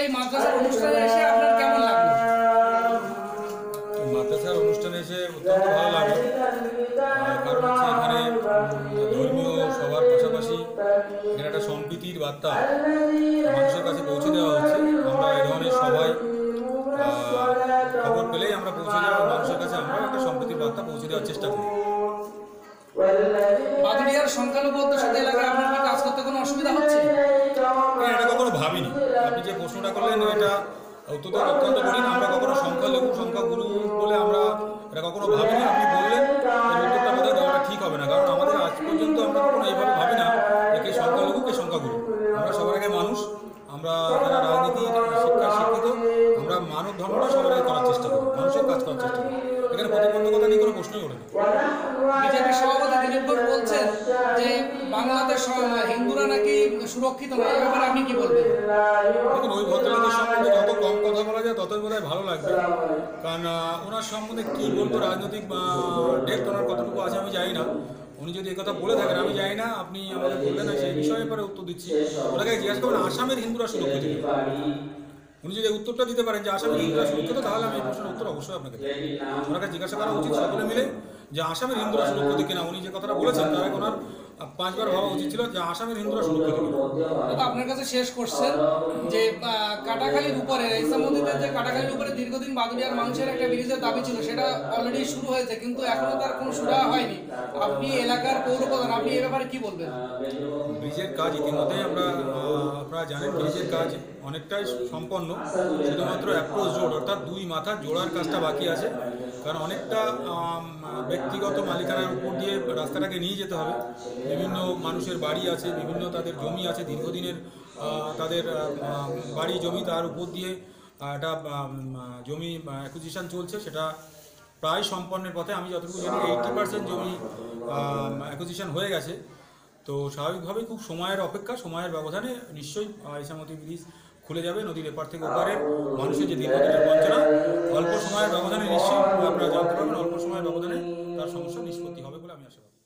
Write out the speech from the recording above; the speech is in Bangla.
এই মাদ্রাসার অনুষ্ঠানে এসে আপনার কেমন লাগলো? মাদ্রাসার অনুষ্ঠানে এসে অত্যন্ত ভালো লাগলো, কারণ হচ্ছে এখানে ধর্মীয় সবার পাশাপাশি এখানে একটা সম্প্রীতির বার্তা মানুষের কাছে পৌঁছে দেওয়া হচ্ছে। আমরা এই ধরনের সবাই খবর পেলেই আমরা পৌঁছে যাওয়া মানুষের কাছে আমরা একটা সম্প্রীতির বার্তা পৌঁছে দেওয়ার চেষ্টা করি। বাদুড়িয়ার সংখ্যালঘু অধ্যুষিত এলাকায় আপনার কি কাজ করতে কোনো অসুবিধা হচ্ছে? এটা কখনো ভাবিনি। আপনি যে প্রশ্নটা করলেন এটা উত্তর অত্যন্ত কঠিন। আমরা কখনো সংখ্যালঘু সংখ্যাগুরু বলে আমরা এটা কখনো ভাবিনি। আপনি বললেন এর উত্তরটা বোধহয় দেওয়াটা ঠিক হবে না, কারণ আমাদের আজ পর্যন্ত আমরা কখনো এইভাবে ভাবি না যে কে সংখ্যালঘু কে সংখ্যাগুরু। আমরা সবার আগে মানুষ, আমরা যারা রাজনীতির শিক্ষায় শিক্ষিত, আমরা মানব ধর্মটা সবার আগে করার চেষ্টা করি, মানুষের কাজ করার চেষ্টা করি। এখানে প্রতিবন্ধকতা নিয়ে কোনো প্রশ্নই ওঠে না। বিজেপি সভাপতি দিলীপ ঘোষ বলছেন যে বাংলাদেশ হিন্দুরা নাকি সুরক্ষিত নয়, এই ব্যাপারে আপনি কি বলবেন? দেখুন, ওই ভদ্রলোকের সম্বন্ধে যত কম কথা বলা যায় ততই বোধহয় ভালো লাগবে, কারণ ওনার সম্বন্ধে কী বলবো, রাজনৈতিক ডেপথ ওনার কতটুকু আছে আমি জানি না। উনি যদি এই কথা বলে থাকেন আমি জানি না, আপনি আমাকে বললেন না, সেই বিষয়ে পরে উত্তর দিচ্ছি। ওনাকে জিজ্ঞাসা করবেন আসামের হিন্দুরা সুরক্ষিত। উনি যদি উত্তরটা দিতে পারেন যে আসামের হিন্দুরা সুরক্ষিত, তাহলে আমি এই প্রশ্নের উত্তর অবশ্যই আপনাকে দেব। ওনাকে জিজ্ঞাসা করা উচিত সকলে মিলে যে আসামের হিন্দুরা সুরক্ষিত কিনা। উনি যে কথাটা বলেছেন তার ওনার 5 বার ভাবা উচিত ছিল যে আসামের হিন্দুরা সুরক্ষিত কিনা। আপনার কাছে শেষ কোশ্চেন, যে কাটাখালীর উপরে ইসলামপন্থীদের যে কাটাখালীর উপরে দীর্ঘদিন বাদুড়িয়ার মানুষের একটা ব্রিজের দাবি ছিল, সেটা অলরেডি শুরু হয়েছে কিন্তু এখনো তার কোনো সুরাহা হয়নি। আপনি এলাকার পৌরপ্রধান, আপনি এই ব্যাপারে কি বলবেন? ব্রিজের কাজ ইতিমধ্যেই আপনারা জানেন, ব্রিজের কাজ অনেকটাই সম্পন্ন। শুধুমাত্র অ্যাপ্রোচ রোড অর্থাৎ 2 মাথা জোড়ার কাজটা বাকি আছে, কারণ অনেকটা ব্যক্তিগত মালিকানার উপর দিয়ে রাস্তাটাকে নিয়ে যেতে হবে। বিভিন্ন মানুষের বাড়ি আছে, বিভিন্ন তাদের জমি আছে, দীর্ঘদিনের তাদের বাড়ি জমি, তার উপর দিয়ে একটা জমি অ্যাকুইজিশন চলছে, সেটা প্রায় সম্পন্নের পথে। আমি যতটুকু জানি 80% জমি অ্যাকুইজিশন হয়ে গেছে। তো স্বাভাবিকভাবেই খুব সময়ের অপেক্ষা, সময়ের ব্যবধানে নিশ্চয়ই ইছামতি ব্রিজ খুলে যাবে। নদীর এপার থেকে ওপারে মানুষের যে দীর্ঘদিনের বঞ্চনা, অল্প সময়ের ব্যবধানে নিশ্চয়ই আপনারা জানতে পারবেন, অল্প সময়ের ব্যবধানে তার সমস্যা নিষ্পত্তি হবে বলে আমি আশা করি।